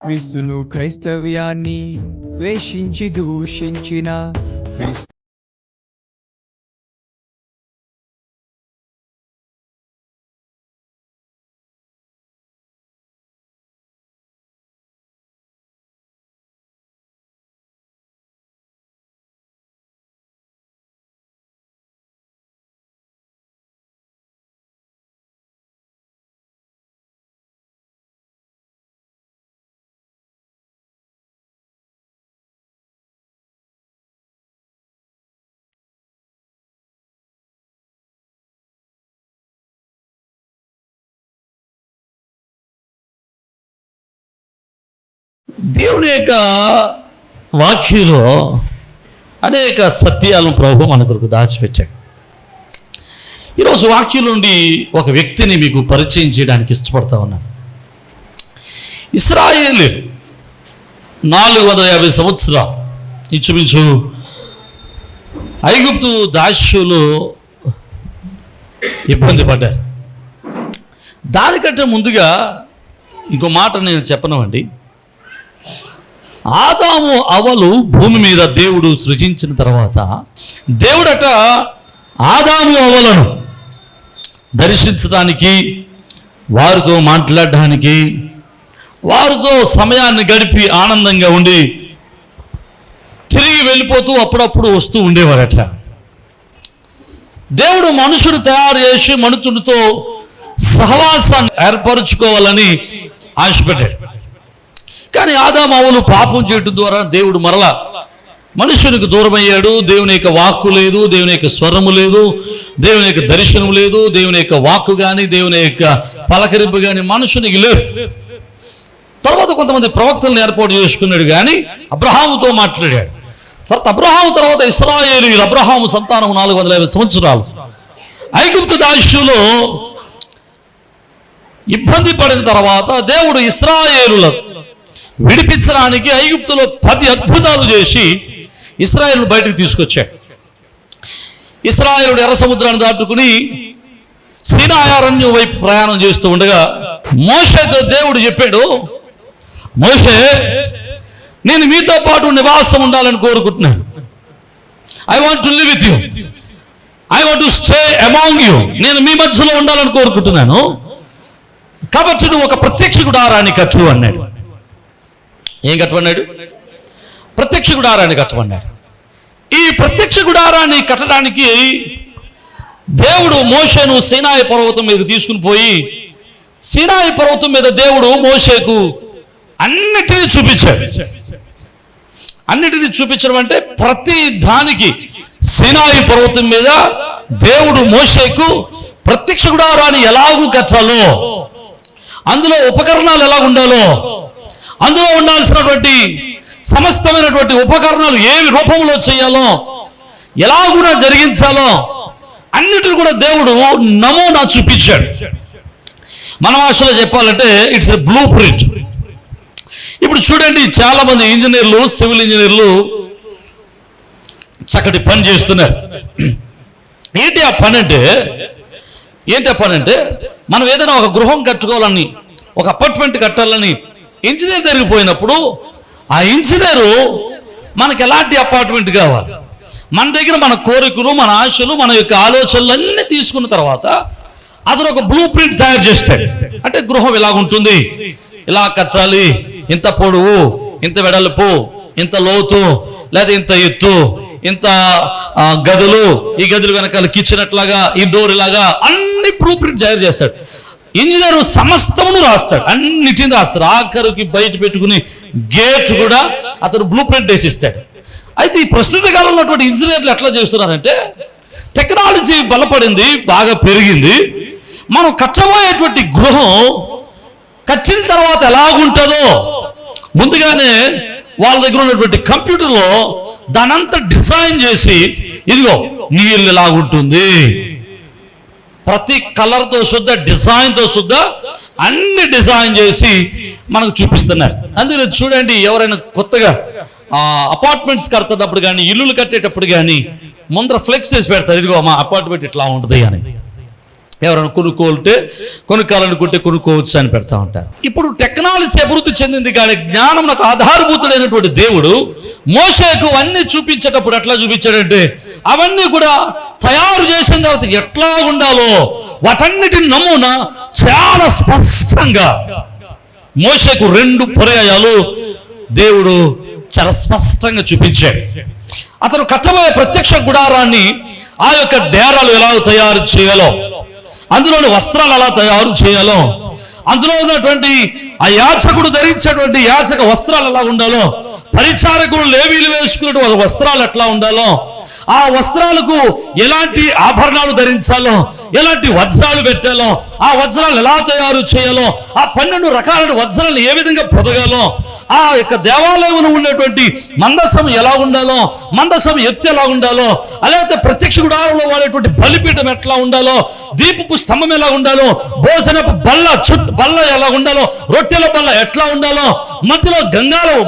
క్రీస్తును క్రైస్తవ్యాన్ని ద్వేషించి దూషించిన దేవుని యొక్క వాక్యంలో అనేక సత్యాలను ప్రభు మన కొరకు దాచిపెట్టాడు. ఈరోజు వాక్యం నుండి ఒక వ్యక్తిని మీకు పరిచయం చేయడానికి ఇష్టపడతా ఉన్నాను. ఇశ్రాయేలు 450 సంవత్సరాలు ఇంచుమించు ఐగుప్తు దాస్యులు ఇబ్బంది పడ్డారు. దానికంటే ముందుగా ఇంకో మాట నేను చెప్పనవండి. ఆదాము అవలు భూమి మీద దేవుడు సృజించిన తర్వాత దేవుడట ఆదాము అవలను దర్శించడానికి, వారితో మాట్లాడడానికి, వారితో సమయాన్ని గడిపి ఆనందంగా ఉండి తిరిగి వెళ్ళిపోతూ అప్పుడప్పుడు వస్తూ ఉండేవారట. దేవుడు మనుషుడు తయారు చేసి మనుషుడితో సహవాసాన్ని ఏర్పరచుకోవాలని ఆశపడ్డాడు. కానీ ఆదాము అవ్వలు పాపం చేయడం ద్వారా దేవుడు మరలా మనుషునికి దూరం అయ్యాడు. దేవుని యొక్క వాక్కు లేదు, దేవుని యొక్క స్వరము లేదు, దేవుని యొక్క దర్శనం లేదు, దేవుని యొక్క వాక్కు కానీ దేవుని యొక్క పలకరింపు కానీ మనుషునికి లేదు. తర్వాత కొంతమంది ప్రవక్తలను ఏర్పాటు చేసుకున్నాడు, కానీ అబ్రహాముతో మాట్లాడాడు. తర్వాత అబ్రహాము తర్వాత ఇశ్రాయేలీయులు, అబ్రహాము సంతానం 450 సంవత్సరాలు ఐగుప్తు దాస్యంలో ఇబ్బంది పడిన తర్వాత దేవుడు ఇశ్రాయేలుల విడిపించడానికి ఐగుప్తులో 10 అద్భుతాలు చేసి ఇశ్రాయేలును బయటకు తీసుకొచ్చాడు. ఇశ్రాయేలుడు ఎర్ర సముద్రాన్ని దాటుకుని సీనాయి అరణ్యం వైపు ప్రయాణం చేస్తూ ఉండగా మోషేతో దేవుడు చెప్పాడు, మోషే, నేను మీతో పాటు నివాసం ఉండాలని కోరుకుంటున్నాను. I want to live with you, I want to stay among you. నేను మీ మధ్యలో ఉండాలని కోరుకుంటున్నాను, కాబట్టి నువ్వు ఒక ప్రత్యక్ష గుడారాన్ని కట్టు అన్నాడు. ఏం కట్టమన్నాడు? ప్రత్యక్ష గుడారాన్ని కట్టమన్నాడు. ఈ ప్రత్యక్ష గుడారాన్ని కట్టడానికి దేవుడు మోషేను సీనాయి పర్వతం మీద తీసుకుని పోయి, సీనాయి పర్వతం మీద దేవుడు మోషేకు అన్నిటినీ చూపించాడు. అన్నిటినీ చూపించడం అంటే ప్రతి దానికి సీనాయి పర్వతం మీద దేవుడు మోషేకు ప్రత్యక్ష గుడారాన్ని ఎలాగూ కట్టాలో, అందులో ఉపకరణాలు ఎలా ఉండాలో, అందులో ఉండాల్సినటువంటి సమస్తమైనటువంటి ఉపకరణాలు ఏమి రూపంలో చేయాలో, ఎలాగునా జరిగించాలో అన్నిటిని కూడా దేవుడు నమూనా చూపించాడు. మన భాషలో చెప్పాలంటే ఇట్స్ ఎ బ్లూ ప్రింట్. ఇప్పుడు చూడండి, చాలా మంది ఇంజనీర్లు, సివిల్ ఇంజనీర్లు చక్కటి పని చేస్తున్నారు. ఏంటి ఆ పని అంటే మనం ఏదైనా ఒక గృహం కట్టుకోవాలని, ఒక అపార్ట్మెంట్ కట్టాలని ఇంజనీర్ దగ్గరికి పోయినప్పుడు ఆ ఇంజనీరు మనకి ఎలాంటి అపార్ట్మెంట్ కావాలి, మన దగ్గర మన కోరికలు, మన ఆశలు, మన యొక్క ఆలోచనలు అన్నీ తీసుకున్న తర్వాత అతను ఒక బ్లూ ప్రింట్ తయారు చేస్తాడు. అంటే గృహం ఇలా ఉంటుంది, ఇలా కట్టాలి, ఇంత పొడవు, ఇంత వెడల్పు, ఇంత లోతు, లేదా ఇంత ఎత్తు, ఇంత గదులు, ఈ గదులు వెనకాల కిచెన్ అట్లాగా, ఈ డోర్ ఇలాగా, అన్ని బ్లూ ప్రింట్ తయారు చేస్తాడు. ఇంజనీరు సమస్తమును రాస్తాడు, అన్నిటిని రాస్తాడు. ఆఖరికి బయట పెట్టుకుని గేట్ కూడా అతను బ్లూ ప్రింట్ వేసిస్తాడు. అయితే ఈ ప్రస్తుత కాలంలో ఉన్నటువంటి ఇంజనీర్లు ఎట్లా చేస్తున్నారంటే, టెక్నాలజీ బలపడింది, బాగా పెరిగింది. మనం కట్టబోయేటువంటి గృహం కట్టిన తర్వాత ఎలాగుంటుందో ముందుగానే వాళ్ళ దగ్గర ఉన్నటువంటి కంప్యూటర్లో దానంతా డిజైన్ చేసి, ఇదిగో నీ ఇల్లు ఎలాగుంటుంది, ప్రతి కలర్తో శుద్ధ, డిజైన్తో శుద్ధ అన్ని డిజైన్ చేసి మనకు చూపిస్తున్నారు. అందులో చూడండి, ఎవరైనా కొత్తగా అపార్ట్మెంట్స్ కడుతున్నప్పుడు కానీ, ఇల్లులు కట్టేటప్పుడు కానీ ముందర ఫ్లెక్స్ చేసి పెడతారు, ఇదిగో మా అపార్ట్మెంట్ ఇట్లా ఉంటుంది అని. ఎవరైనా కొనుక్కోవాలనుకుంటే కొనుక్కోవచ్చు అని పెడతా ఉంటారు. ఇప్పుడు టెక్నాలజీ అభివృద్ధి చెందింది కానీ జ్ఞానం నాకు ఆధారభూతుడైనటువంటి దేవుడు మోషేకు అన్నీ చూపించేటప్పుడు ఎట్లా చూపించాడంటే, అవన్నీ కూడా తయారు చేసిన తర్వాత ఎట్లా ఉండాలో వాటన్నిటి నమూనా చాలా స్పష్టంగా మోషేకు 2 పర్యాయాలు దేవుడు చాలా స్పష్టంగా చూపించాడు. అతను కట్టబోయే ప్రత్యక్ష గుడారాన్ని ఆ యొక్క డేరాలు ఎలా తయారు చేయాలో, అందులోని వస్త్రాలు ఎలా తయారు చేయాలో, అందులో ఉన్నటువంటి ఆ యాజకుడు ధరించేటువంటి యాజక వస్త్రాలు ఎలా ఉండాలో, పరిచారకులు లేవీలు వేసుకున్నటువంటి వస్త్రాలు ఎట్లా ఉండాలో, ఆ వస్త్రాలకు ఎలాంటి ఆభరణాలు ధరించాలో, ఎలాంటి వజ్రాలు పెట్టాలో, ఆ వజ్రాలు ఎలా తయారు చేయాలో, ఆ 12 రకాల వజ్రాలు ఏ విధంగా పొదగాలో, ఆ యొక్క దేవాలయంలో ఉన్నటువంటి మందసం ఎలా ఉండాలో, మందసం ఎత్తు ఎలా ఉండాలో, అలాగే ప్రత్యక్ష గుడారంలో వాడేటువంటి బలిపీఠం ఎట్లా ఉండాలో, దీపపు స్తంభం ఎలా ఉండాలో, భోజనపు బల్ల ఎలా ఉండాలో, రొట్టెల బల్ల ఎట్లా ఉండాలో, మధ్యలో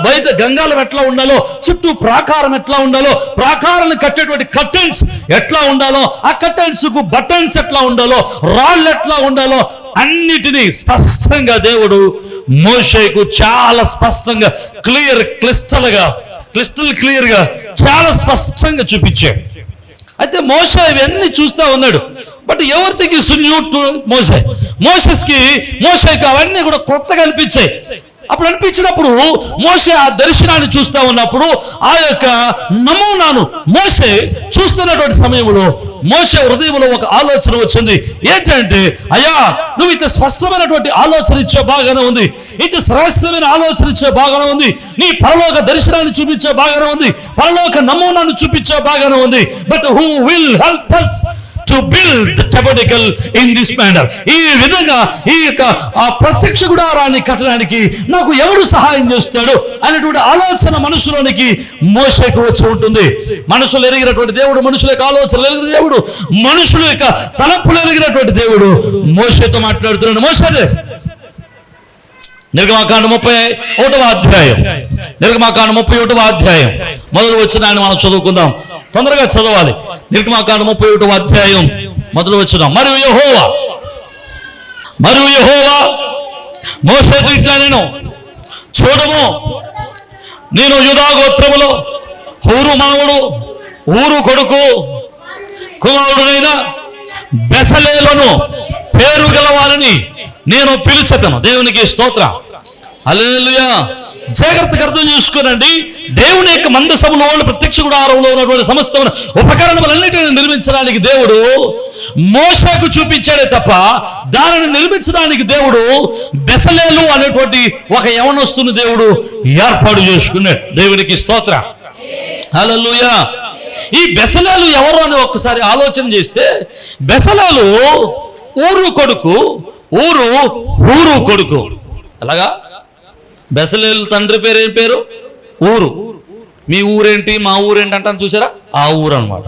బయట గంగాలం ఎట్లా ఉండాలో, చుట్టూ ప్రాకారం ఎట్లా ఉండాలో, ప్రాకారాన్ని కట్టేటువంటి కర్టెన్స్ ఎట్లా ఉండాలో, ఆ కర్టెన్స్ కు బటన్స్ ఎట్లా ఉండాలో, రాళ్ళు ఎట్లా ఉండాలో, అన్నిటినీ స్పష్టంగా దేవుడు మోషేకు చాలా స్పష్టంగా క్లిస్టల్ క్లియర్ గా చాలా స్పష్టంగా చూపించాడు. అయితే మోషే ఇవన్నీ చూస్తా ఉన్నాడు. బట్ ఎవరికి మోషేకి అవన్నీ కూడా కొత్తగా అనిపించాయి. అప్పుడు అనిపించినప్పుడు మోషే ఆ దర్శనాన్ని చూస్తా ఉన్నప్పుడు ఆ యొక్క నమూనాను మోషే చూస్తున్నటువంటి సమయంలో మోషే హృదయంలో ఒక ఆలోచన వచ్చింది. ఏంటంటే, అయ్యా నువ్వు ఇంత స్పష్టమైనటువంటి ఆలోచన ఇచ్చే బాగానే ఉంది, ఇంత శ్రేష్టమైన ఆలోచన ఇచ్చే బాగానే ఉంది, నీ పరలోక దర్శనాన్ని చూపించే బాగానే ఉంది, పరలోక నమూనాను చూపించే బాగానే ఉంది. But who will help us to build the tabernacle in this manner? ఈ విధంగా ఈ యొక్క ఆ ప్రత్యక్ష గుడారాన్ని కట్టడానికి నాకు ఎవరు సహాయం చేస్తాడు అనేటువంటి ఆలోచన మనుషులోనికి మోషేకు వచ్చి ఉంటుంది. మనుషులు ఎరిగినటువంటి దేవుడు, మనుషుల యొక్క ఆలోచనలు ఎరిగిన దేవుడు, మనుషుల యొక్క తలపులు ఎరిగినటువంటి దేవుడు మోషేతో మాట్లాడుతున్నాడు. మోషే నిర్గమకాండం 31వ అధ్యాయం, నిర్గమకాండం 31వ అధ్యాయం మొదలు వచనాన్ని మనం చదువుకుందాం. తొందరగా చదవాలి. నిర్గమకాండం 31వ అధ్యాయం మొదలు వచనం. మరియు యెహోవా మోషేతో ఇట్లా నేను చూడము, నేను యూదా గోత్రములో హూరు మానవుడు, ఊరు కొడుకు కుమారుడైన బెసలేలను పేరు గలవాలని నేను పిలుచెదను. దేవునికి స్తోత్రం. హల్లెలూయా. జాగ్రత్తగా అర్థం చేసుకోనండి. దేవుని యొక్క మందసములో ప్రత్యక్ష గుడారంలో ఉన్నటువంటి సమస్త ఉపకరణములన్నిటిని నిర్మించడానికి దేవుడు మోషేకు చూపించాడే తప్ప దానిని నిర్మించడానికి దేవుడు బెసలేలు అనేటువంటి ఒక యవనస్తుని దేవుడు ఏర్పాటు చేసుకున్నాడు. దేవునికి స్తోత్రం. హల్లెలూయా. ఈ బెసలేలు ఎవరు అని ఒక్కసారి ఆలోచన చేస్తే, బెసలేలు ఊరు కొడుకు, ఊరు కొడుకు. అలాగా బెసలేలు తండ్రి పేరు ఏం పేరు? ఊరు. మీ ఊరేంటి మా ఊరేంటి అంటాను చూసారా, ఆ ఊరు అన్నమాట.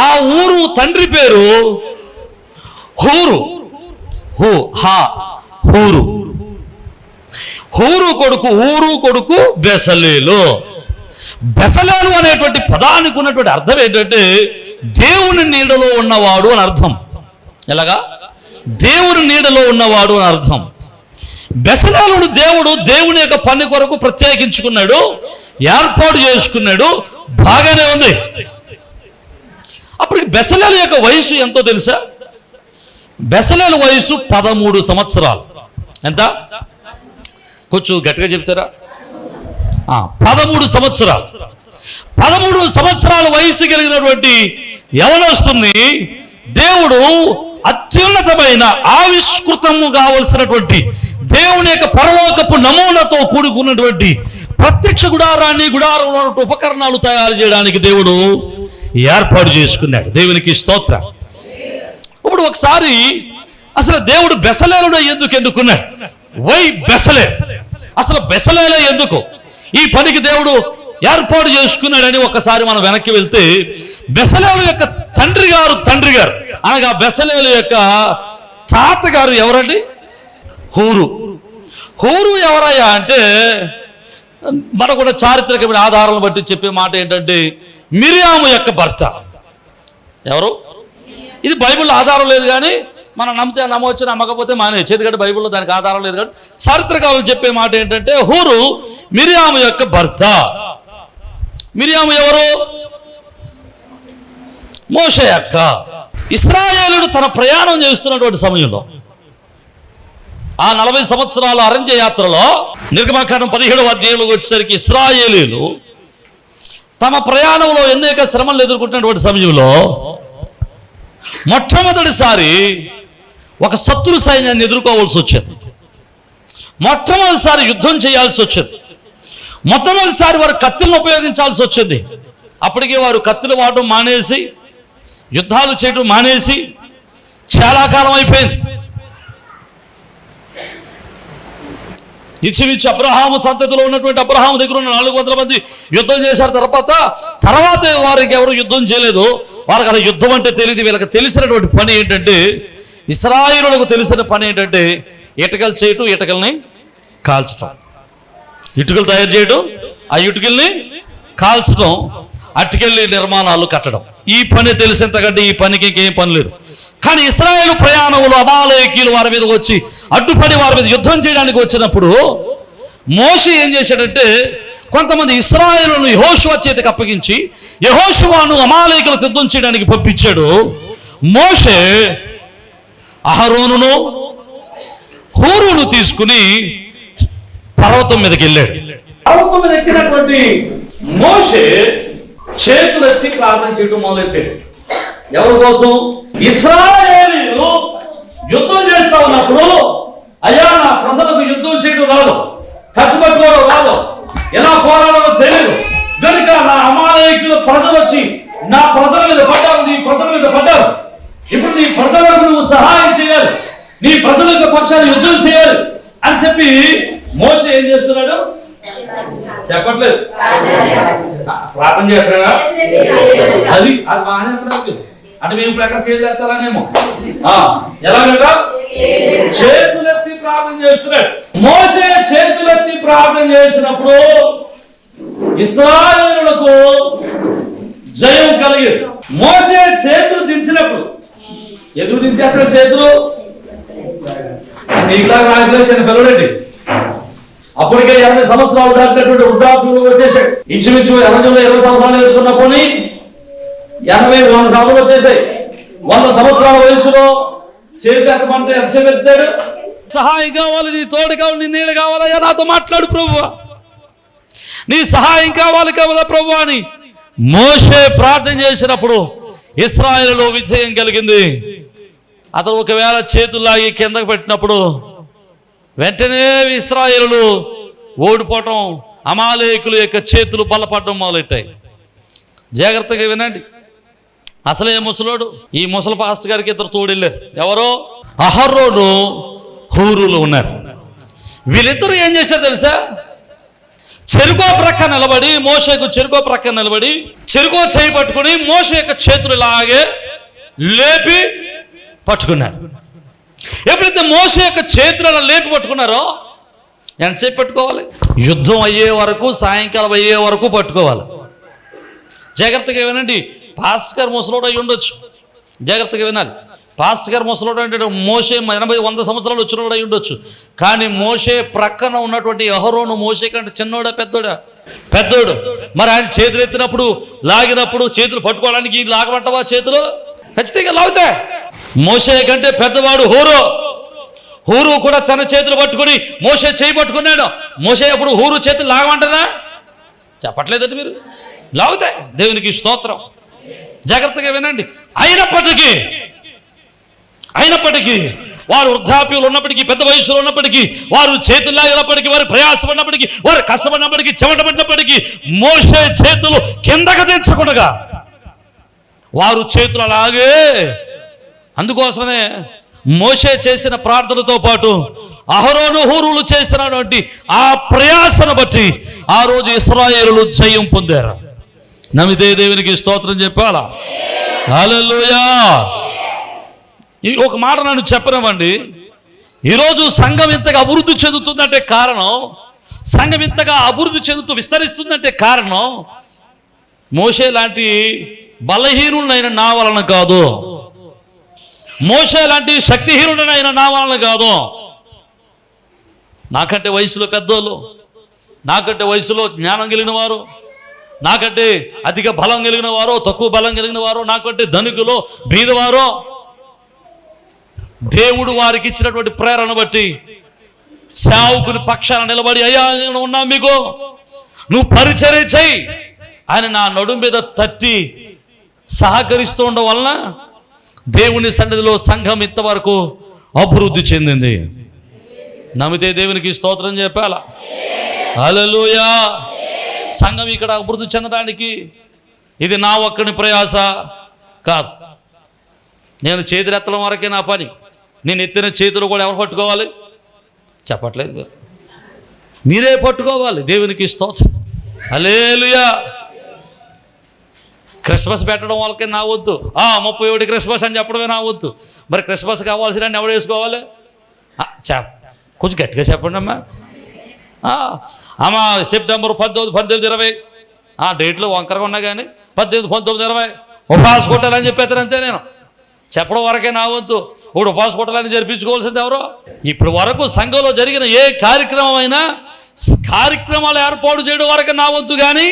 ఆ ఊరు తండ్రి పేరు హూరు. ఊరు కొడుకు బెసలేలు. బెసలేలు అనేటువంటి పదానికి ఉన్నటువంటి అర్థం ఏంటంటే దేవుని నీడలో ఉన్నవాడు అని అర్థం. ఎలాగా? దేవుని నీడలో ఉన్నవాడు అని అర్థం. బెసలేలును దేవుని యొక్క పని కొరకు ప్రత్యేకించుకున్నాడు, ఏర్పాటు చేసుకున్నాడు. బాగానే ఉంది. అప్పుడు బెసలేలు యొక్క వయసు ఎంతో తెలుసా? బెసలేలు వయసు 13 సంవత్సరాలు. ఎంత? కొంచెం గట్టిగా చెప్తారా? 13 సంవత్సరాలు. 13 సంవత్సరాల వయసు కలిగినటువంటి యవనస్తుని దేవుడు అత్యున్నతమైన ఆవిష్కృతము కావలసినటువంటి దేవుని యొక్క పరలోకపు నమూనాతో కూడుకున్నటువంటి ప్రత్యక్ష గుడారంలో ఉపకరణాలు తయారు చేయడానికి దేవుడు ఏర్పాటు చేసుకున్నాడు. దేవునికి స్తోత్రం. ఇప్పుడు ఒకసారి అసలు దేవుడు బెసలేలును ఎందుకు ఎన్నుకున్నాడు? వై బెసలేల్? అసలు బెసలేలే ఎందుకు ఈ పనికి దేవుడు ఏర్పాటు చేసుకున్నాడని ఒకసారి మనం వెనక్కి వెళ్తే, బెసలేలు యొక్క తండ్రి గారు అనగా బెసలేలు యొక్క తాతగారు ఎవరండి? హూరు ఎవరయ్యా అంటే, మనకు కూడా చారిత్రకమైన ఆధారాలను బట్టి చెప్పే మాట ఏంటంటే, మిరియాము యొక్క భర్త. ఎవరు? ఇది బైబిల్లో ఆధారం లేదు, కానీ మనం నమ్మితే నమ్మవచ్చు, నమ్మకపోతే మానే చేతికంటే బైబిల్లో దానికి ఆధారం లేదు. కానీ చారిత్రకారులు చెప్పే మాట ఏంటంటే హూరు మిరియాము యొక్క భర్త. మిరియాము ఎవరు? మోషే అక్క. ఇశ్రాయేలుడు తన ప్రయాణం చేస్తున్నటువంటి సమయంలో ఆ 40 సంవత్సరాల అరణ్య యాత్రలో నిర్గమకాండం 17వ అధ్యాయంలోకి వచ్చేసరికి ఇశ్రాయేలీలు తమ ప్రయాణంలో అనేక శ్రమలు ఎదుర్కొంటున్నటువంటి సమయంలో మొట్టమొదటిసారి ఒక శత్రు సైన్యాన్ని ఎదుర్కోవాల్సి వచ్చేది. మొట్టమొదటిసారి యుద్ధం చేయాల్సి వచ్చేది. మొట్టమొదటిసారి వారు కత్తులను ఉపయోగించాల్సి వచ్చింది. అప్పటికే వారు కత్తులు వాడడం మానేసి, యుద్ధాలు చేయడం మానేసి చాలా కాలం అయిపోయింది. ఇంచుమించు అబ్రహాము సంతతిలో ఉన్నటువంటి అబ్రహాము దగ్గర ఉన్న 400 మంది యుద్ధం చేశారు. తర్వాత వారికి ఎవరు యుద్ధం చేయలేదు. వారికి అలా యుద్ధం అంటే తెలియదు. వీళ్ళకి తెలిసినటువంటి పని ఏంటంటే, ఇశ్రాయేలులకు తెలిసిన పని ఏంటంటే ఇటుకలు చేయటం, ఇటుకల్ని కాల్చటం. ఇటుకలు తయారు చేయడం, ఆ ఇటుకల్ని కాల్చడం, అటుకెళ్ళి నిర్మాణాలు కట్టడం. ఈ పని తెలిసేంతకంటే ఈ పనికి ఇంకేం పని లేదు. కానీ ఇశ్రాయేలు ప్రయాణంలో అమాలేకీయులు వారి మీద వచ్చి అడ్డుపడి వారి మీద యుద్ధం చేయడానికి వచ్చినప్పుడు మోషే ఏం చేశాడంటే కొంతమంది ఇశ్రాయేలును యెహోషువ చేతికి అప్పగించి యెహోషువను అమాలేకీయులకు యుద్ధం చేయడానికి పంపించాడు. మోషే అహరోనును హూరును తీసుకుని పర్వతం మీదకి వెళ్ళాడు. పర్వతం మీద ఎక్కినటువంటి మోషే చేతులెత్తి ప్రార్థన చేయడం మొదలెట్టాడు. ఎవరి కోసం? ఇశ్రాయేలీయులు యుద్ధం చేస్తా ఉన్నప్పుడు, అయ్యా నా ప్రజలకు యుద్ధం చేయడం రాదు, కట్టుబట్టుకోవడం రాదు, ఎలా పోరాడాలో తెలియదు కనుక నా అమాలేకీయుల ప్రజలు వచ్చి నా ప్రజల మీద పడ్డారు, నీ ప్రజల మీద పడ్డారు. ఇప్పుడు నీ ప్రజలకు నువ్వు సహాయం చేయాలి, నీ ప్రజల యొక్క పక్షాన్ని యుద్ధం చేయాలి అని చెప్పి మోషే ఏం చేస్తున్నాడు? చెప్పట్లేదు, ప్రార్థన చేస్తున్నాడా? అది అంటే మేము ప్రకాశం చేస్తారనేమో. ఎలాగట? చేతులెత్తి ప్రార్థన చేస్తున్నాడు. మోషే చేతులెత్తి ప్రార్థన చేసినప్పుడు ఇశ్రాయేలులకు జయం కలిగేది. మోషే చేతులు దించినప్పుడు, ఎదురు దించేస్తాడు చేతులు, నీకులాగా నాయకులు చిన్న పిల్లడండి. అప్పటికే 80 సంవత్సరాలు దాటినటువంటి వృద్ధాప్యులు వచ్చేసాడు. ఇంచుమించు 20 సంవత్సరాలు వేసుకున్నప్పుడు 80-100 సంవత్సరాలు వచ్చేసాయి. 100 సంవత్సరాల వయసులో చేతిమంటే ఎచ్చబెట్టాడు. సహాయం కావాలి, నీ తోడు కావాలి, నీ నీడ కావాలయ్యా, నాతో మాట్లాడు ప్రభువా, నీ సహాయం కావాలి కదా ప్రభువా అని మోషే ప్రార్థన చేసినప్పుడు ఇశ్రాయేలులో విజయం కలిగింది. అతను ఒకవేళ చేతుల్లాగి కిందకు పెట్టినప్పుడు వెంటనే ఇశ్రాయేలులు ఓడిపోవటం, అమాలేకుల యొక్క చేతులు బలపడడం మొదలెట్టాయి. జాగ్రత్తగా వినండి. అసలే ముసలోడు, ఈ ముసలి పాస్టర్ గారికి 2 తోడెళ్ళారు. ఎవరో? అహరోను హూరులు ఉన్నారు. వీళ్ళిద్దరూ ఏం చేశారు తెలుసా? చెరుకో ప్రక్క నిలబడి, మోషేకు చెరుకో ప్రక్క నిలబడి చెరుకో చేయి పట్టుకుని మోషే యొక్క చేతులు లాగే లేపి పట్టుకున్నారు. ఎప్పుడైతే మోషే యొక్క చేతులను లేపి పట్టుకున్నారో ఎంతసేపు పట్టుకోవాలి? యుద్ధం అయ్యే వరకు, సాయంకాలం అయ్యే వరకు పట్టుకోవాలి. జాగ్రత్తగా వినండి. పాస్టర్ ముసలోడు అయి ఉండొచ్చు, జాగ్రత్తగా వినాలి. పాస్టర్ ముసలోడు అంటే మోషే 80-100 సంవత్సరాలు వచ్చినోడు అయి ఉండొచ్చు. కానీ మోషే ప్రక్కన ఉన్నటువంటి అహరోను మోషే కంటే చిన్నోడా పెద్దోడా? పెద్దోడు. మరి ఆయన చేతులు ఎత్తినప్పుడు, లాగినప్పుడు చేతులు పట్టుకోవడానికి లాగమంటవా? చేతులు ఖచ్చితంగా లాగుతాయి. మోషే కంటే పెద్దవాడు హూరు కూడా తన చేతులు పట్టుకుని మోషే చేయి పట్టుకున్నాడు. మోషే అప్పుడు హూరు చేతులు లాగమంటదా? చెప్పట్లేదండి మీరు? లాగుతాయి. దేవునికి స్తోత్రం. జాగ్రత్తగా వినండి. అయినప్పటికీ వారు వృద్ధాప్యులు ఉన్నప్పటికీ, పెద్ద వయసులో ఉన్నప్పటికీ, వారు చేతులు లాగినప్పటికీ, వారు ప్రయాసపడినప్పటికీ, వారు కష్టపడినప్పటికీ, చెమటపడినప్పటికీ మోషే చేతులు కిందకు దించకుండా వారు చేతులు అలాగే. అందుకోసమే మోషే చేసిన ప్రార్థనతో పాటు అహరోను హూరులు చేసినటువంటి ఆ ప్రయాసను బట్టి ఆ రోజు ఇశ్రాయేలులు జయం పొందారు. నమ్మితే దేవునికి స్తోత్రం చెప్పాలా? హల్లెలూయా. ఒక మాట నన్ను చెప్పనివ్వండి. ఈరోజు సంఘం ఇంతగా అభివృద్ధి చెందుతుందంటే కారణం, సంఘం ఇంతగా అభివృద్ధి చెందుతూ విస్తరిస్తుందంటే కారణం మోషే లాంటి బలహీనులైన నా వలన కాదు. మోషే లాంటి శక్తిహీనుడైన నా వాళ్ళని కాదు. నాకంటే వయసులో పెద్దోళ్ళు, నాకంటే వయసులో జ్ఞానం కలిగిన వారు, నాకంటే అధిక బలం కలిగిన వారు, తక్కువ బలం కలిగిన వారు, నాకంటే ధనికులు బీదవారు, దేవుడు వారికి ఇచ్చినటువంటి ప్రేరణ బట్టి సేవకుని పక్షాన నిలబడి, అయ్యా నేను ఉన్నా మీకు, నువ్వు పరిచర్య చెయ్యి ఆయన నా నడుం మీద తట్టి సహకరిస్తూ ఉండడం వలన దేవుని సన్నిధిలో సంఘం ఇంతవరకు అభివృద్ధి చెందింది. నమ్మితే దేవునికి స్తోత్రం చెప్పాలా? హల్లెలూయా. సంఘం ఇక్కడ అభివృద్ధి చెందడానికి ఇది నా ఒక్కని ప్రయాస కాదు. నేను చేతులెత్తడం వరకే నా పని. నేను ఎత్తిన చేతులు కూడా ఎవరు పట్టుకోవాలి? చెప్పట్లేదు, మీరే పట్టుకోవాలి. దేవునికి స్తోత్రం. హల్లెలూయా. క్రిస్మస్ పెట్టడం వాళ్ళకే నా వద్దు, 31 క్రిస్మస్ అని చెప్పడమే నా వద్దు. మరి క్రిస్మస్ కావాల్సిన ఎవడు వేసుకోవాలి? కొంచెం గట్టిగా చెప్పండి అమ్మా. అమ్మా సెప్టెంబర్ 18, 19, 20 డేట్లో వంకరగా ఉన్నా కానీ 18, 19, 20 ఉపవాస కొట్టాలని చెప్పేస్తారు అంతే. నేను చెప్పడం వరకే నా వద్దు. ఇప్పుడు ఉపవాస కొట్టాలని జరిపించుకోవాల్సింది ఎవరో? ఇప్పటి వరకు సంఘంలో జరిగిన ఏ కార్యక్రమం అయినా కార్యక్రమాలు ఏర్పాటు చేయడం వరకు నా వద్దు, కానీ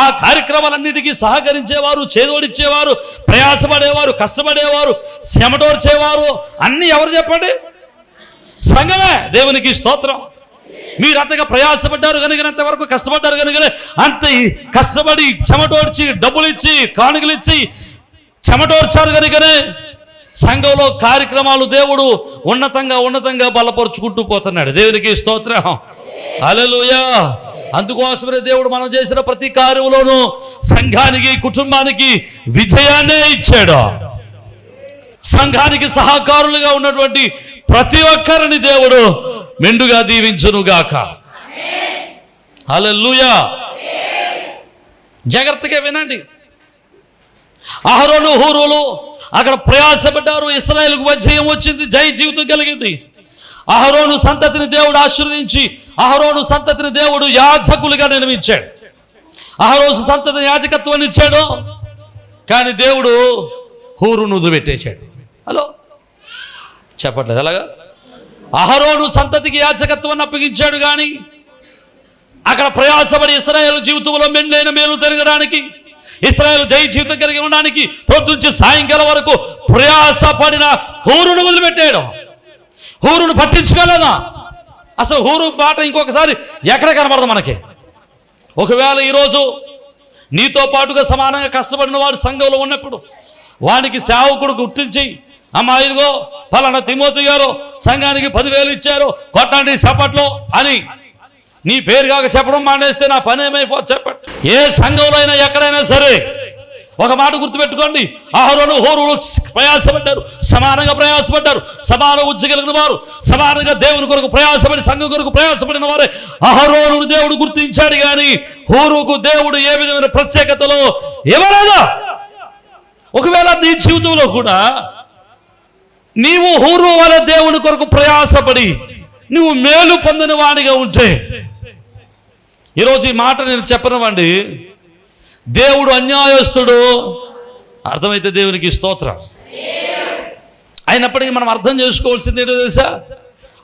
ఆ కార్యక్రమాలన్నిటికీ సహకరించేవారు, చేదోడిచ్చేవారు, ప్రయాసపడేవారు, కష్టపడేవారు, శ్రమటోర్చేవారు అన్నీ ఎవరు చెప్పండి? సంఘమే. దేవునికి స్తోత్రం. మీరు అంతగా ప్రయాసపడ్డారు కనుక, అంతవరకు కష్టపడ్డారు కనుక, అంత కష్టపడి చెమటోడ్చి డబ్బులు ఇచ్చి కానుకలు ఇచ్చి చెమటోర్చారు కనుకనే సంఘంలో కార్యక్రమాలు దేవుడు ఉన్నతంగా బలపరుచుకుంటూ పోతున్నాడు. దేవునికి స్తోత్రం. హల్లెలూయా. అందుకోసమే దేవుడు మనం చేసిన ప్రతి కార్యంలోనూ సంఘానికి, కుటుంబానికి విజయాన్నే ఇచ్చాడు. సంఘానికి సహకారులుగా ఉన్నటువంటి ప్రతి ఒక్కరిని దేవుడు మెండుగా దీవించునుగాక. హల్లెలూయా. జాగ్రత్తగా వినండి. అహరోను హూరులు అక్కడ ప్రయాసపడ్డారు. ఇశ్రాయేలుకు విజయం వచ్చింది, జయ జీవితం కలిగింది. అహరోను సంతతిని దేవుడు ఆశీర్వదించి అహరోను సంతతిని దేవుడు యాజకులుగా నిర్మించాడు. అహరోను సంతతిని యాజకత్వాన్ని ఇచ్చాడు, కానీ దేవుడు హూరును వదిలిపెట్టేశాడు. హలో చెప్పట్లేదు అలాగా? అహరోను సంతతికి యాజకత్వాన్ని అప్పగించాడు, కానీ అక్కడ ప్రయాసపడి ఇశ్రాయేలు జీవితంలో మెండైన మేలు తిరగడానికి, ఇశ్రాయేలు జయ జీవితం కలిగి ఉండడానికి పొద్దుంచి సాయంకాలం వరకు ప్రయాసపడిన హూరును వదిలిపెట్టాడు. హూరును పట్టించుకోలేదా? అసలు హూరు మాట ఇంకొకసారి ఎక్కడ కనబడదు మనకి. ఒకవేళ ఈరోజు నీతో పాటుగా సమానంగా కష్టపడిన వాడు సంఘంలో ఉన్నప్పుడు వానికి సేవకుడు గుర్తించి, అమ్మా ఇదిగో పలానా తిమోతి గారు సంఘానికి 10,000 ఇచ్చారు, కొట్టండి చప్పట్లో అని నీ పేరు కాక చెప్పడం మానేస్తే నా పని ఏమైపోతుంది చెప్పండి. ఏ సంఘంలో అయినా ఎక్కడైనా సరే ఒక మాట గుర్తుపెట్టుకోండి, అహరోను హూరులు ప్రయాసపడ్డారు, సమానంగా ప్రయాసపడ్డారు. సమాన ఉజ్జ కలిగిన వారు, సమానంగా దేవుని కొరకు ప్రయాసపడి సంఘం కొరకు ప్రయాసపడిన వారే అహరోను దేవుడు గుర్తించాడు, కానీ హూరుకు దేవుడు ఏ విధమైన ప్రత్యేకతలో ఇవ్వలేదా? ఒకవేళ నీ జీవితంలో కూడా నీవు హూరు వల్ల దేవుని కొరకు ప్రయాసపడి నువ్వు మేలు పొందిన వాడిగా ఉంటే, ఈరోజు ఈ మాట నేను చెప్పనివ్వండి, దేవుడు అన్యాయస్తుడు అర్థమైతే దేవునికి స్తోత్రం. అయినప్పటికీ మనం అర్థం చేసుకోవాల్సింది ఏంటో తెలుసా?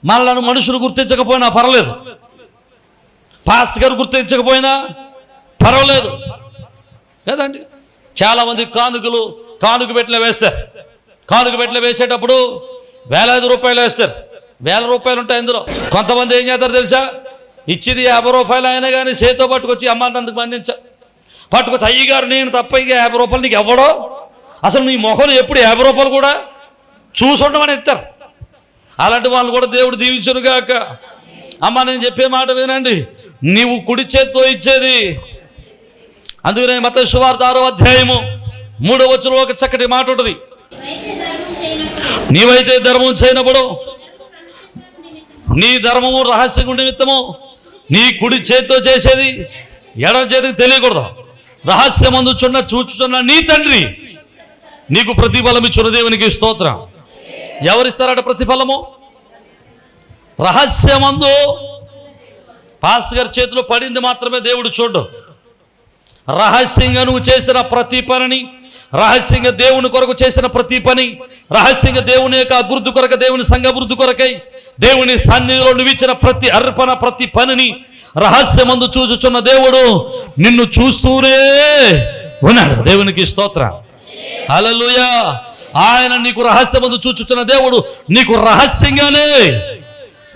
మనలను మనుషులు గుర్తించకపోయినా పర్వాలేదు, పాస్టర్ గారు గుర్తించకపోయినా పర్వాలేదు కదండి. చాలామంది కానుక పెట్టిలో వేస్తారు. కానుక పెట్టిలో వేసేటప్పుడు వేలాది రూపాయలు వేస్తారు. 1000 రూపాయలు ఉంటాయి అందులో. కొంతమంది ఏం చేస్తారు తెలుసా? ఇచ్చింది 50 రూపాయలు అయినా కానీ చేతితో పట్టుకొచ్చి అమ్మ నందుకు పట్టుకొచ్చి, అయ్యగారు నేను తప్ప ఇక 50 రూపాయలు నీకు ఇవ్వడో, అసలు నీ మొహలు ఎప్పుడు 50 రూపాయలు కూడా చూసుండమని ఇస్తారు. అలాంటి వాళ్ళు కూడా దేవుడు దీవించునుగాక. అమ్మ నేను చెప్పే మాట వినండి, నీవు కుడి చేత్తో ఇచ్చేది. అందుకనే మత్తయి సువార్త 6వ అధ్యాయము 3వ వచనంలో ఒక చక్కటి మాట ఉంటుంది, నీవైతే ధర్మం చేయనప్పుడు నీ ధర్మము రహస్య నిమిత్తము నీ కుడి చేత్తో చేసేది ఎడమ చేతికి తెలియకూడదు. రహస్యమందు చూచుచున్న నీ తండ్రి నీకు ప్రతిఫలం ఇచ్చున్న దేవునికి స్తోత్రం. ఎవరిస్తారట ప్రతిఫలము? రహస్యమందు పాస్టర్ గారి చేతిలో పడింది మాత్రమే దేవుడు చూడు. రహస్యంగా నువ్వు చేసిన ప్రతి పనిని రహస్యంగా దేవుని కొరకు చేసిన ప్రతి పని, రహస్యంగా దేవుని యొక్క అభివృద్ధి కొరకు, దేవుని సంఘ అభివృద్ధి కొరకై దేవుని సన్నిధిలో నువ్వు ఇచ్చిన ప్రతి అర్పణ, ప్రతి పనిని రహస్యమందు చూచుచున్న దేవుడు నిన్ను చూస్తూనే ఉన్నాడు. దేవునికి స్తోత్రం. హల్లెలూయా. ఆయన నీకు రహస్యమందు చూచుచున్న దేవుడు నీకు రహస్యంగానే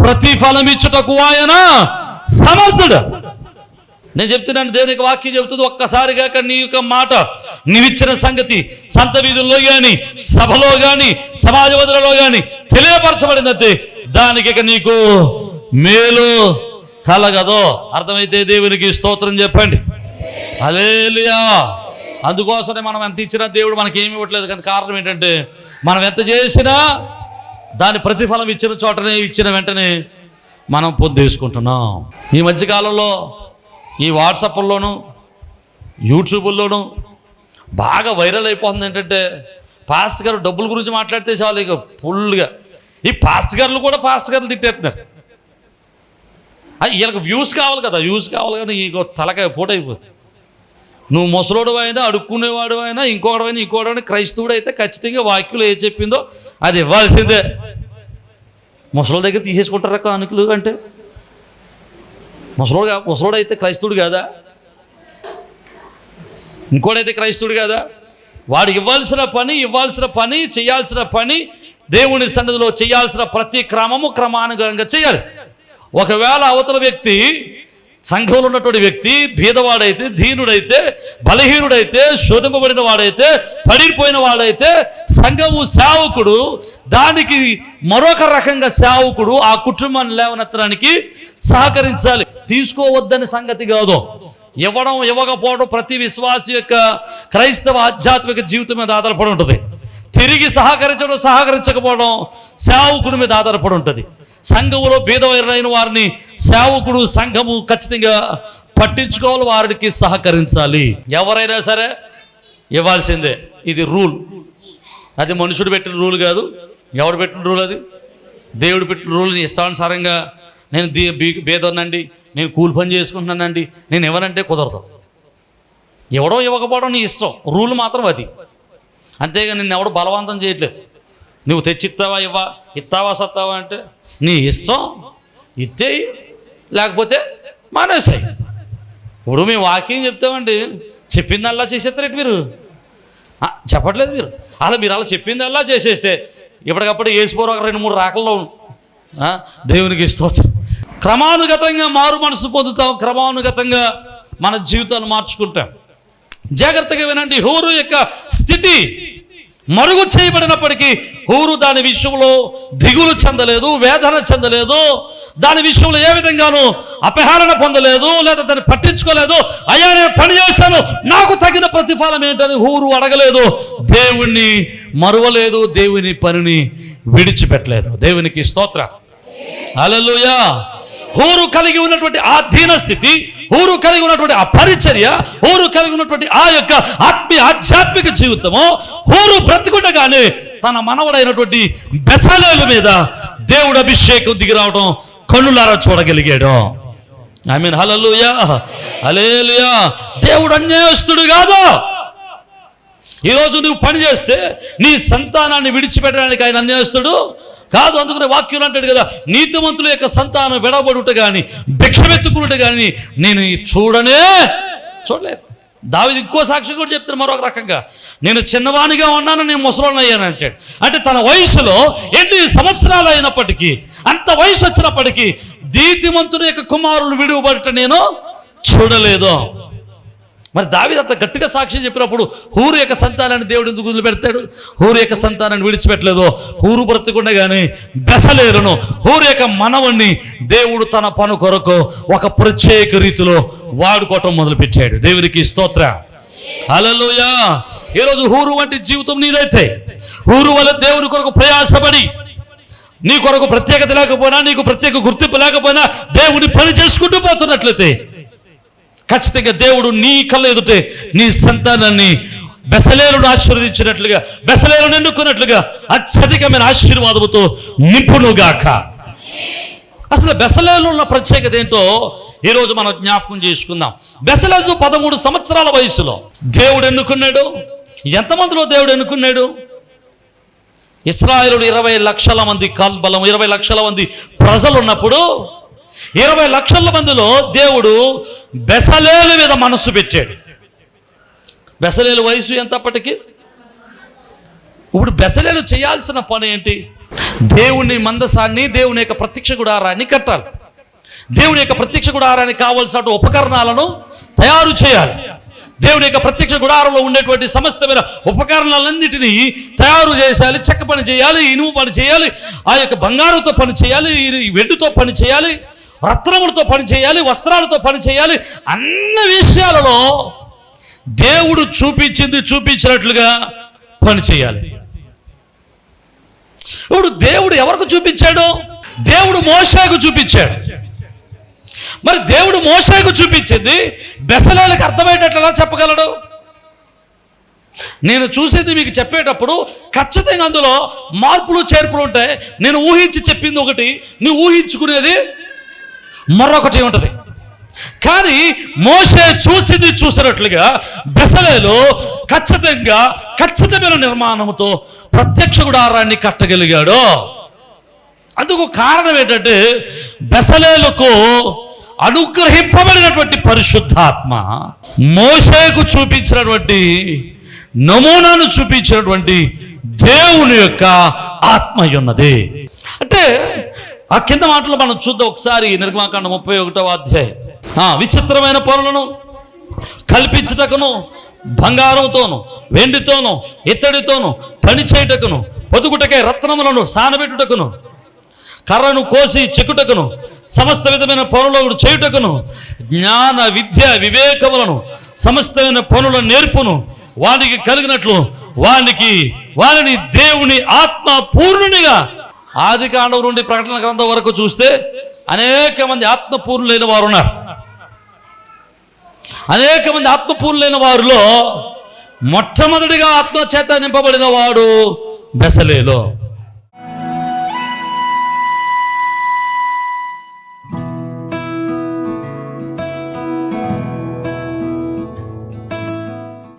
ప్రతిఫలం ఇచ్చుటకు ఆయన సమర్థుడు. నేను చెప్తున్నాను, దేవునికి వాక్యం చెబుతుంది. ఒక్కసారిగా నీ యొక్క మాట, నీవిచ్చిన సంగతి సంత వీధుల్లో కానీ, సభలో కానీ, సమాజ వదులలో కానీ తెలియపరచబడిందంటే దానికి ఇక నీకు మేలు కలగదో. అర్థమైతే దేవునికి స్తోత్రం చెప్పండి. హల్లెలూయా. అందుకోసమే మనం ఎంత ఇచ్చినా దేవుడు మనకి ఏమి ఇవ్వట్లేదు. కానీ కారణం ఏంటంటే మనం ఎంత చేసినా దాని ప్రతిఫలం ఇచ్చిన చోటనే, ఇచ్చిన వెంటనే మనం పొందేసుకుంటున్నాం. ఈ మధ్యకాలంలో ఈ వాట్సాప్ల్లోనూ యూట్యూబ్లోనూ బాగా వైరల్ అయిపోతుంది ఏంటంటే, పాస్టర్ గారు డబ్బుల గురించి మాట్లాడితే చాలు ఇక ఫుల్గా ఈ పాస్టర్ గారులు కూడా పాస్టర్ గారులు తిట్టేస్తున్నారు. వీళ్ళకి వ్యూస్ కావాలి కదా, వ్యూస్ కావాలి కానీ ఈ తలకాయ పూట అయిపోతుంది. నువ్వు ముసలోడు అయినా, అడుక్కునేవాడు అయినా, ఇంకోడైనా క్రైస్తవుడు అయితే ఖచ్చితంగా వాక్యులు ఏ చెప్పిందో అది ఇవ్వాల్సిందే. ముసలోడి దగ్గర తీసేసుకుంటారా కానుకలు అంటే? ముసలోడు అయితే క్రైస్తవుడు కాదా? ఇంకోడైతే క్రైస్తవుడు కాదా? వాడికి ఇవ్వాల్సిన పని చేయాల్సిన పని దేవుని సన్నిధిలో చేయాల్సిన ప్రతి క్రమానుగుణంగా చేయాలి. ఒకవేళ అవతల వ్యక్తి, సంఘంలో ఉన్నటువంటి వ్యక్తి భేదవాడైతే, దీనుడైతే, బలహీనుడైతే, శోధింపబడిన వాడైతే, పడిపోయిన వాడైతే, సంఘము సేవకుడు దానికి మరొక రకంగా సేవకుడు ఆ కుటుంబాన్ని లేవనెత్తడానికి సహకరించాలి. తీసుకోవద్దని సంగతి కాదు. ఇవ్వకపోవడం ప్రతి విశ్వాసి యొక్క క్రైస్తవ ఆధ్యాత్మిక జీవితం మీద ఆధారపడి ఉంటుంది. తిరిగి సహకరించకపోవడం సేవకుడి మీద ఆధారపడి ఉంటుంది. సంఘములో భేదవైన వారిని సేవకుడు, సంఘము ఖచ్చితంగా పట్టించుకోవాలి, వారికి సహకరించాలి. ఎవరైనా సరే ఇవ్వాల్సిందే. ఇది రూల్. అది మనుషుడు పెట్టిన రూల్ కాదు. ఎవడు పెట్టిన రూల్? అది దేవుడు పెట్టిన రూల్ని ఇష్టానుసారంగా నేను భేదనండి, నేను కూలి పని చేసుకుంటున్నానండి, నేను ఇవ్వనంటే కుదరదు. ఇవ్వకపోవడం నీ ఇష్టం. రూల్ మాత్రం అది. అంతేగా నిన్ను ఎవడు బలవంతం చేయట్లేదు. నువ్వు తెచ్చిస్తావా, ఇస్తావా సత్తావా అంటే నీ ఇష్టం. ఇచ్చేయి, లేకపోతే మానేసాయి. ఇప్పుడు మేము వాక్యం చెప్తామండి, చెప్పిందల్లా చేసేస్తారేంటి మీరు? చెప్పట్లేదు మీరు. మీరు అలా చెప్పిందల్లా చేసేస్తే ఇప్పటికప్పుడు వేసిపోరు 2-3 రాకల్లో దేవునికి స్తోత్రం. క్రమానుగతంగా మారు మనసు పొందుతాం. క్రమానుగతంగా మన జీవితాన్ని మార్చుకుంటాం. జాగ్రత్తగా వినండి. హూరు యొక్క స్థితి మరుగు చేయబడినప్పటికీ హూరు దాని విషయంలో దిగులు చెందలేదు, వేదన చెందలేదు. దాని విషయంలో ఏ విధంగానూ అపహరణ పొందలేదు, లేదా దాన్ని పట్టించుకోలేదు. అయ్యా నేను పని చేశాను, నాకు తగిన ప్రతిఫలం ఏంటని హూరు అడగలేదు. దేవుణ్ణి మరువలేదు, దేవుని పనిని విడిచిపెట్టలేదు. దేవునికి స్తోత్రం. హల్లెలూయా. హూరు కలిగి ఉన్నటువంటి ఆ దీన స్థితి, హూరు కలిగి ఉన్నటువంటి ఆ పరిచర్య, హూరు కలిగి ఉన్నటువంటి ఆ యొక్క ఆధ్యాత్మిక జీవితము, హూరు బ్రతికుండగానే తన మనవడైనటువంటి బెసలేలు మీద దేవుడు అభిషేకం దిగి రావడం కన్నులారా చూడగలిగాడు. ఆమేన్. హల్లెలూయా. హల్లెలూయా. దేవుడు అన్యాయస్తుడు కాదు. ఈరోజు నువ్వు పని చేస్తే నీ సంతానాన్ని విడిచిపెట్టడానికి ఆయన అన్యాయస్తుడు కాదు. అందుకనే వాక్యం అంటాడు కదా, నీతిమంతుల యొక్క సంతానం విడబడుట కానీ, భిక్షమెత్తుకునుట కానీ నేను చూడలేదు. దావీదు ఇంకో సాక్షి కూడా చెప్తాను మరొక రకంగా, నేను చిన్నవానిగా ఉన్నాను, నేను ముసలోని అయ్యాను అంటాడు. అంటే తన వయసులో ఎన్ని సంవత్సరాలు అయినప్పటికీ, అంత వయసు వచ్చినప్పటికీ నీతిమంతుల యొక్క కుమారులు విడివబడట నేను చూడలేదు. మరి దావీదు అంత గట్టిగా సాక్ష్యం చెప్పినప్పుడు హూరు యొక్క సంతానాన్ని దేవుడు ఎందుకు వదిలిపెడతాడు? హూరు యొక్క సంతానాన్ని విడిచిపెట్టలేదు. హూరు బ్రతికుండగానే బెసలేలును, హూరు యొక్క మనవణ్ణి దేవుడు తన పను కొరకు ఒక ప్రత్యేక రీతిలో వాడుకోవటం మొదలుపెట్టాడు. దేవునికి స్తోత్రం. హల్లెలూయా. ఈరోజు హూరు వంటి జీవితం నీదైతే, హూరు వల్ల దేవుని కొరకు ప్రయాసపడి, నీ కొరకు ప్రత్యేకత లేకపోయినా, నీకు ప్రత్యేక గుర్తింపు లేకపోయినా దేవుని పని చేసుకుంటూ పోతున్నట్లయితే ఖచ్చితంగా దేవుడు నీ కళ్ళ ఎదుటే నీ సంతానాన్ని బెసలేలును ఆశీర్వదించినట్లుగా, బెసలేలును ఎన్నుకున్నట్లుగా అత్యధికమైన ఆశీర్వాదముతో నింపునుగాక. అసలు బెసలేలు ఉన్న ప్రత్యేకత ఏంటో ఈరోజు మనం జ్ఞాపకం చేసుకుందాం. బెసలేలు 13 సంవత్సరాల వయసులో దేవుడు ఎన్నుకున్నాడు. ఎంతమందిలో దేవుడు ఎన్నుకున్నాడు? ఇశ్రాయేలుడు 20 లక్షల మంది కాల్బలం, 20 లక్షల మంది ప్రజలు ఉన్నప్పుడు 20 లక్షల మందిలో దేవుడు బెసలేలు మీద మనస్సు పెట్టాడు. బెసలేలు వయసు ఎంత అప్పటికి? ఇప్పుడు బెసలేలు చేయాల్సిన పని ఏంటి? దేవుని మందసాన్ని, దేవుని యొక్క ప్రత్యక్ష గుడారాన్ని కట్టాలి. దేవుని యొక్క ప్రత్యక్ష గుడారానికి కావలసిన ఉపకరణాలను తయారు చేయాలి. దేవుని యొక్క ప్రత్యక్ష గుడారంలో ఉండేటువంటి సమస్తమైన ఉపకరణాలన్నిటినీ తయారు చేయాలి. చెక్క పని చేయాలి, ఇనుము పని చేయాలి, ఆ యొక్క బంగారంతో పని చేయాలి, వెండితో పని చేయాలి, రత్నములతో పని చేయాలి, వస్త్రాలతో పని చేయాలి. అన్ని విషయాలలో దేవుడు చూపించినట్లుగా పని చేయాలి. ఇప్పుడు దేవుడు ఎవరికి చూపించాడు? దేవుడు మోషేకు చూపించాడు. మరి దేవుడు మోషేకు చూపించింది బెసలేలకు అర్థమయ్యేటట్లా చెప్పగలడు? నేను చూసేది మీకు చెప్పేటప్పుడు ఖచ్చితంగా అందులో మార్పులు చేర్పులు ఉంటాయి. నేను ఊహించి చెప్పింది ఒకటి, నువ్వు ఊహించుకునేది మరొకటి ఉంటుంది. కానీ మోషే చూసినట్లుగా బెసలేలు ఖచ్చితమైన నిర్మాణంతో ప్రత్యక్ష గుడారాన్ని కట్టగలిగాడు. అందుకు కారణం ఏంటంటే బెసలేలకు అనుగ్రహింపబడినటువంటి పరిశుద్ధాత్మ మోషేకు చూపించినటువంటి నమూనాను చూపించినటువంటి దేవుని యొక్క ఆత్మ ఉన్నది. అంటే ఆ కింద మాటలు మనం చూద్దాం ఒకసారి. నిర్గమాకాండం 31వ అధ్యాయం. విచిత్రమైన పనులను కల్పించుటకును, బంగారంతోను, వెండితోను, ఇత్తడితోను పని చేయుటకును, పొదుగుటకై రత్నములను సానబెట్టుటకును, కర్రను కోసి చెక్కుటకును, సమస్త విధమైన పనులను చేయుటకును, జ్ఞాన విద్య వివేకములను సమస్తమైన పనులను నేర్పును, వానికి కలిగినట్లు వారిని దేవుని ఆత్మ పూర్ణునిగా. ఆదికాండం నుండి ప్రకటన గ్రంథం వరకు చూస్తే అనేక మంది ఆత్మపూర్ణులైన వారు ఉన్నారు. అనేక మంది ఆత్మపూర్ణులైన వారిలో మొట్టమొదటిగా ఆత్మ చేత నింపబడిన వాడు బెసలేలు.